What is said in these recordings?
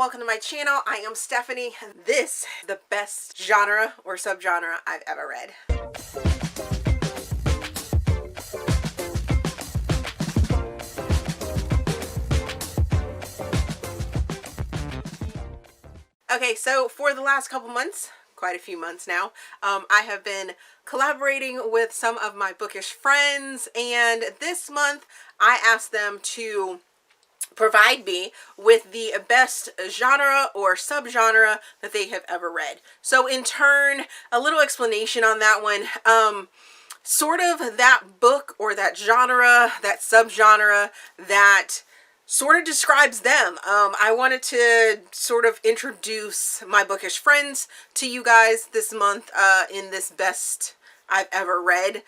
welcome to my channel. I am Stephanie. This is the best genre or subgenre I've ever read. Okay, so for the last couple months, quite a few months now, I have been collaborating with some of my bookish friends, and this month I asked them to provide me with the best genre or subgenre that they have ever read. So in turn, a little explanation on that one. Sort of that book or that genre, that subgenre that sort of describes them. I wanted to sort of introduce my bookish friends to you guys this month in this best I've ever read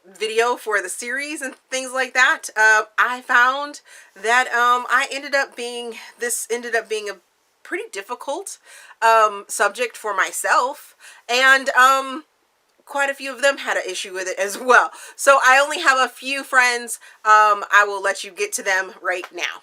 video for the series and things like that. I found that this ended up being a pretty difficult subject for myself, and quite a few of them had an issue with it as well. So I only have a few friends. I will let you get to them right now.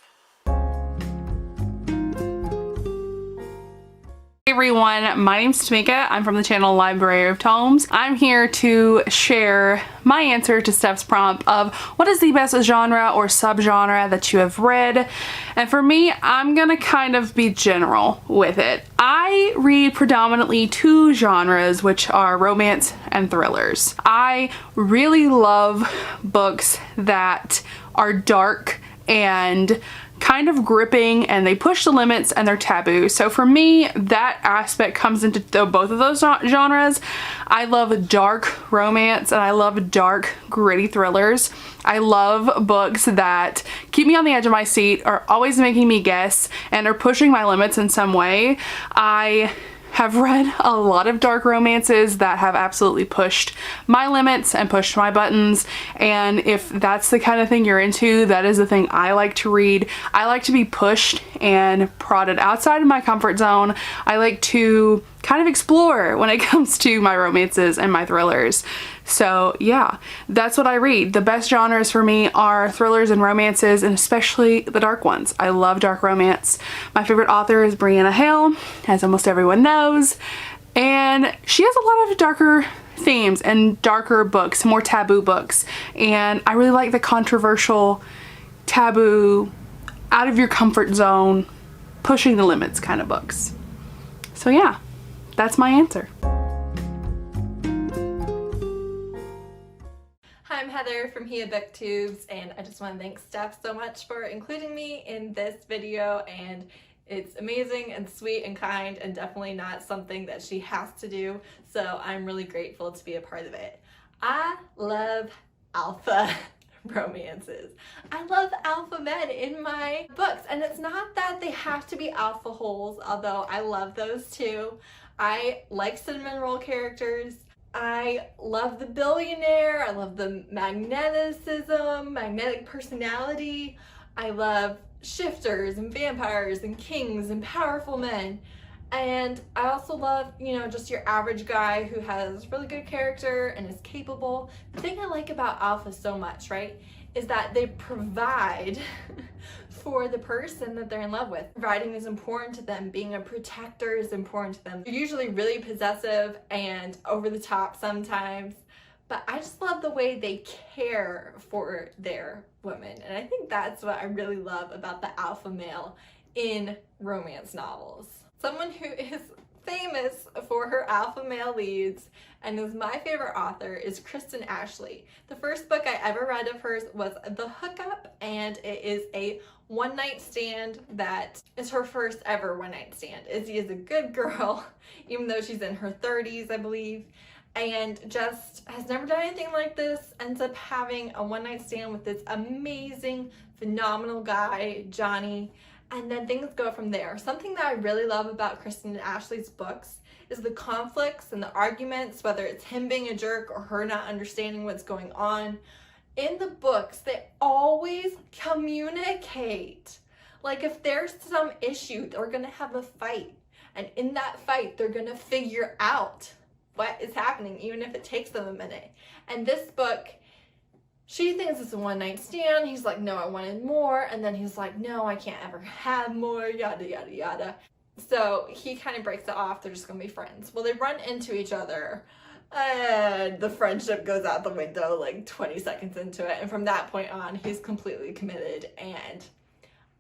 Hey everyone, my name's Tamika. I'm from the channel Library of Tomes. I'm here to share my answer to Steph's prompt of what is the best genre or subgenre that you have read. And for me, I'm gonna kind of be general with it. I read predominantly two genres, which are romance and thrillers. I really love books that are dark and kind of gripping, and they push the limits and they're taboo. So for me, that aspect comes into both of those genres. I love dark romance and I love dark, gritty thrillers. I love books that keep me on the edge of my seat, are always making me guess, and are pushing my limits in some way. I have read a lot of dark romances that have absolutely pushed my limits and pushed my buttons, and if that's the kind of thing you're into, that is the thing I like to read. I like to be pushed and prodded outside of my comfort zone. I like to kind of explore when it comes to my romances and my thrillers. So yeah, that's what I read. The best genres for me are thrillers and romances, and especially the dark ones. I love dark romance. My favorite author is Brianna Hale, as almost everyone knows, and she has a lot of darker themes and darker books, more taboo books, and I really like the controversial, taboo, out of your comfort zone, pushing the limits kind of books. So yeah, that's my answer. I'm Heather from Hale Booktubes, and I just want to thank Steph so much for including me in this video, and it's amazing and sweet and kind and definitely not something that she has to do, so I'm really grateful to be a part of it. I love alpha romances. I love alpha men in my books, and it's not that they have to be alpha holes, although I love those too. I like cinnamon roll characters. I love the billionaire. I love the magnetic personality. I love shifters and vampires and kings and powerful men. And I also love, you know, just your average guy who has really good character and is capable. The thing I like about alpha so much, right, is that they provide for the person that they're in love with. Providing is important to them. Being a protector is important to them. They're usually really possessive and over the top sometimes, but I just love the way they care for their women. And I think that's what I really love about the alpha male in romance novels. Someone who is famous for her alpha male leads and is my favorite author is Kristen Ashley. The first book I ever read of hers was The Hookup, and it is a one-night stand that is her first ever one-night stand. Izzy is a good girl, even though she's in her 30s, I believe, and just has never done anything like this, ends up having a one-night stand with this amazing, phenomenal guy, Johnny, and then things go from there. Something that I really love about Kristen Ashley's books is the conflicts and the arguments, whether it's him being a jerk or her not understanding what's going on. In the books, they always communicate. Like if there's some issue, they're gonna have a fight. And in that fight, they're gonna figure out what is happening, even if it takes them a minute. And this book She thinks it's a one-night stand. He's like, no, I wanted more. And then he's like, no, I can't ever have more, yada, yada, yada. So he kind of breaks it off. They're just gonna be friends. Well, they run into each other and the friendship goes out the window like 20 seconds into it. And from that point on, he's completely committed and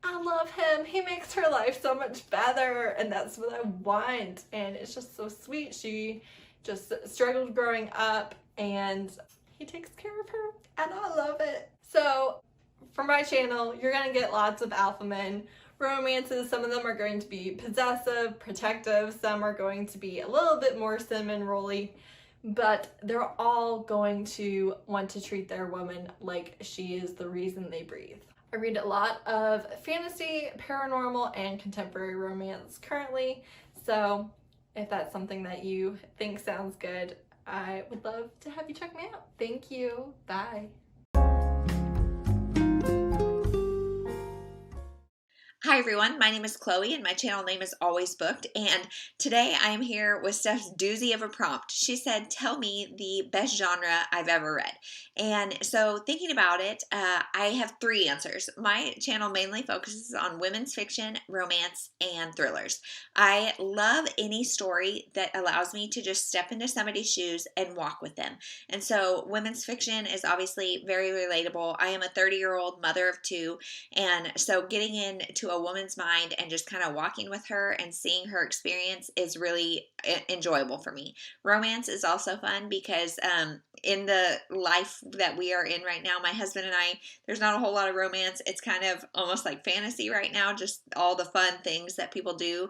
I love him. He makes her life so much better and that's what I want. And it's just so sweet. She just struggled growing up and he takes care of her and I love it. So for my channel, you're gonna get lots of alpha men romances. Some of them are going to be possessive, protective, some are going to be a little bit more cinnamon rolly, but they're all going to want to treat their woman like she is the reason they breathe. I read a lot of fantasy, paranormal, and contemporary romance currently, so if that's something that you think sounds good, I would love to have you check me out. Thank you. Bye. Hi everyone, my name is Chloe and my channel name is Always Booked, and today I am here with Steph's doozy of a prompt. She said, tell me the best genre I've ever read. And so thinking about it, I have three answers. My channel mainly focuses on women's fiction, romance, and thrillers. I love any story that allows me to just step into somebody's shoes and walk with them. And so women's fiction is obviously very relatable. I am a 30-year-old mother of two, and so getting into a woman's mind and just kind of walking with her and seeing her experience is really enjoyable for me. Romance is also fun because in the life that we are in right now, my husband and I, there's not a whole lot of romance. It's kind of almost like fantasy right now, just all the fun things that people do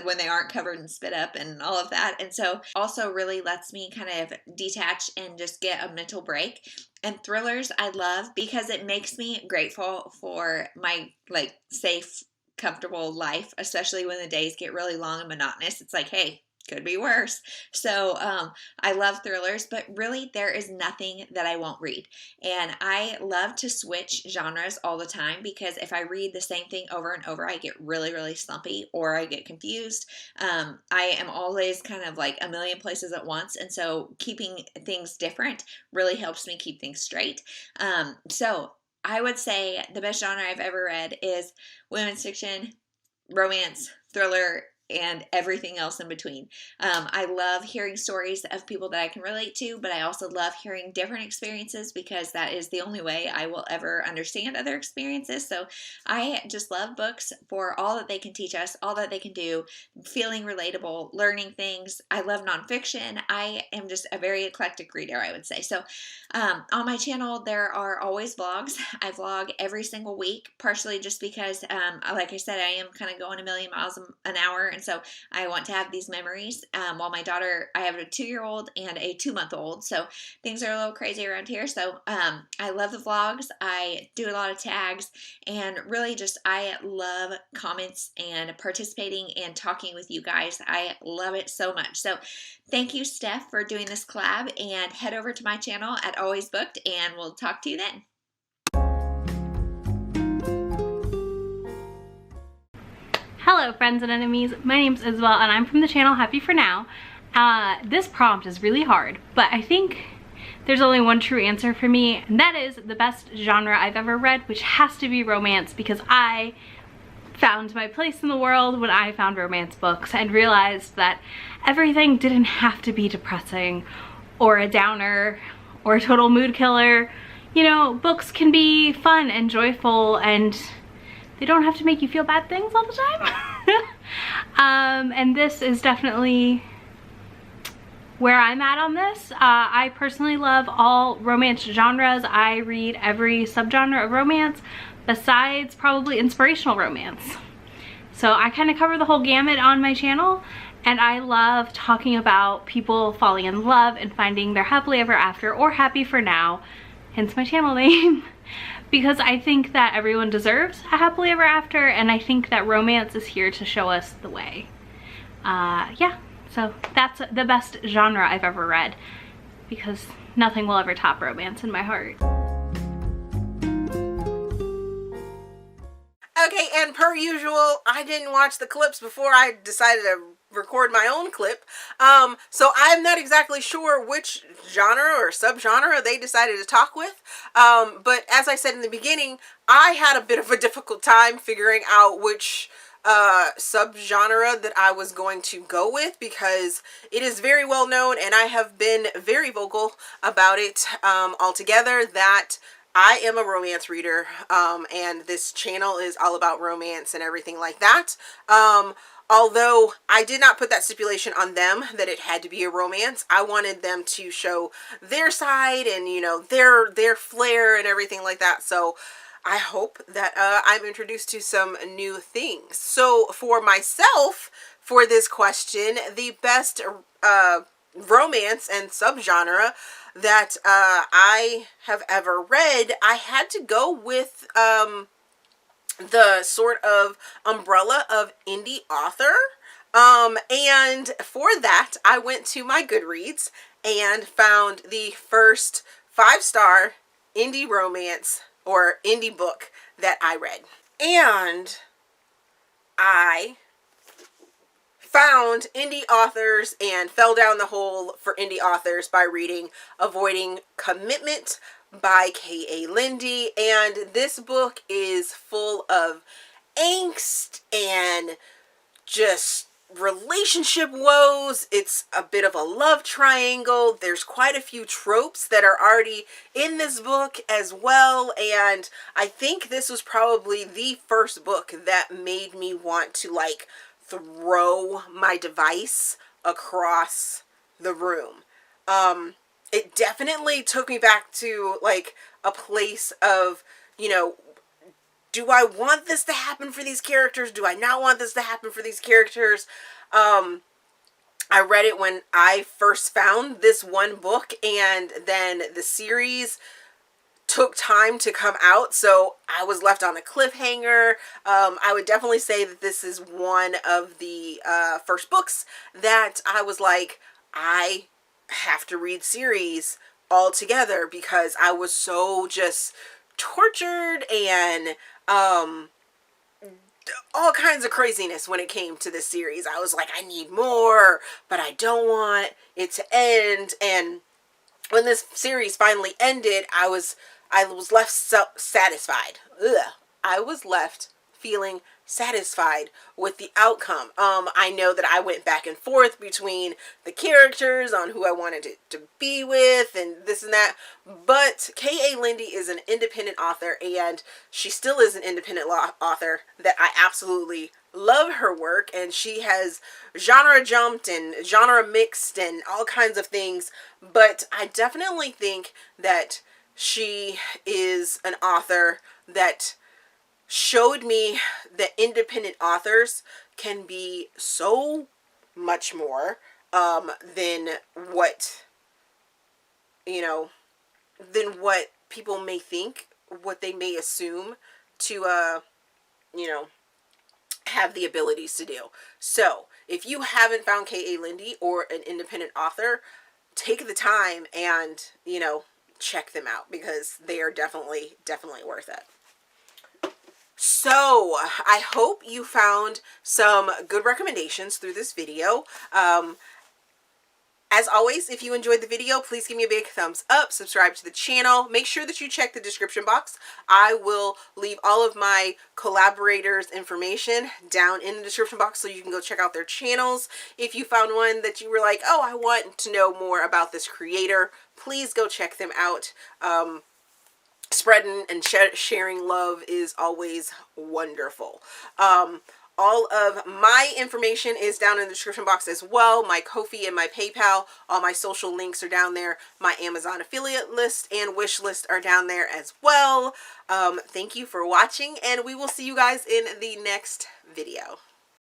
when they aren't covered in spit up and all of that. And so also really lets me kind of detach and just get a mental break. And thrillers I love because it makes me grateful for my like safe, comfortable life, especially when the days get really long and monotonous. It's like, hey, could be worse. So I love thrillers, but really there is nothing that I won't read. And I love to switch genres all the time because if I read the same thing over and over, I get really, really slumpy or I get confused. I am always kind of like a million places at once. And so keeping things different really helps me keep things straight. So I would say the best genre I've ever read is women's fiction, romance, thriller, and everything else in between. I love hearing stories of people that I can relate to, but I also love hearing different experiences because that is the only way I will ever understand other experiences. So I just love books for all that they can teach us, all that they can do, feeling relatable, learning things. I love nonfiction. I am just a very eclectic reader, I would say. So on my channel, there are always vlogs. I vlog every single week, partially just because, like I said, I am kind of going a million miles an hour. And so I want to have these memories while my daughter, I have a 2-year-old and a 2-month-old. So things are a little crazy around here. So I love the vlogs. I do a lot of tags and really just, I love comments and participating and talking with you guys. I love it so much. So thank you, Steph, for doing this collab, and head over to my channel at Always Booked and we'll talk to you then. Hello friends and enemies, my name's Isabel and I'm from the channel Happy For Now. This prompt is really hard, but I think there's only one true answer for me, and that is the best genre I've ever read, which has to be romance, because I found my place in the world when I found romance books and realized that everything didn't have to be depressing or a downer or a total mood killer. You know, books can be fun and joyful and they don't have to make you feel bad things all the time. And this is definitely where I'm at on this. I personally love all romance genres. I read every subgenre of romance besides probably inspirational romance. So I kind of cover the whole gamut on my channel, and I love talking about people falling in love and finding their happily ever after, or happy for now, hence my channel name. Because I think that everyone deserves a happily ever after, and I think that romance is here to show us the way. Yeah, so that's the best genre I've ever read, because nothing will ever top romance in my heart. Okay, and per usual, I didn't watch the clips before I decided to record my own clip. So I'm not exactly sure which genre or subgenre they decided to talk with. But as I said in the beginning, I had a bit of a difficult time figuring out which subgenre that I was going to go with, because it is very well known, and I have been very vocal about it altogether, that I am a romance reader, and this channel is all about romance and everything like that. Although I did not put that stipulation on them that it had to be a romance. I wanted them to show their side and, you know, their flair and everything like that. So I hope that I'm introduced to some new things. So for myself, for this question, the best romance and subgenre that I have ever read, I had to go with the sort of umbrella of indie author. And for that, I went to my Goodreads and found the first 5-star indie romance or indie book that I read. And I found indie authors and fell down the hole for indie authors by reading Avoiding Commitment by K.A. Linde. And this book is full of angst and just relationship woes. It's a bit of a love triangle. There's quite a few tropes that are already in this book as well, and I think this was probably the first book that made me want to like throw my device across the room. It definitely took me back to like a place of, you know, do I want this to happen for these characters? Do I not want this to happen for these characters? I read it when I first found this one book, and then the series took time to come out, so I was left on a cliffhanger. I would definitely say that this is one of the first books that I was like, I have to read series all together, because I was so just tortured and all kinds of craziness when it came to this series. I was like, I need more, but I don't want it to end. And when this series finally ended, I was left satisfied. I was left feeling satisfied with the outcome. I know that I went back and forth between the characters on who I wanted it to be with and this and that, but K.A. Linde is an independent author, and she still is an independent author that I absolutely love her work, and she has genre jumped and genre mixed and all kinds of things, but I definitely think that she is an author that showed me that independent authors can be so much more than what, you know, than what people may think, what they may assume to, you know, have the abilities to do. So if you haven't found K.A. Linde or an independent author, take the time and, you know, check them out, because they are definitely worth it. So I hope you found some good recommendations through this video. As always, if you enjoyed the video, please give me a big thumbs up, subscribe to the channel, make sure that you check the description box. I will leave all of my collaborators information down in the description box so you can go check out their channels. If you found one that you were like, oh, I want to know more about this creator, please go check them out. Spreading and sharing love is always wonderful. All of my information is down in the description box as well. My Ko-fi and my PayPal, all my social links are down there. My Amazon affiliate list and wish list are down there as well. Thank you for watching, and we will see you guys in the next video.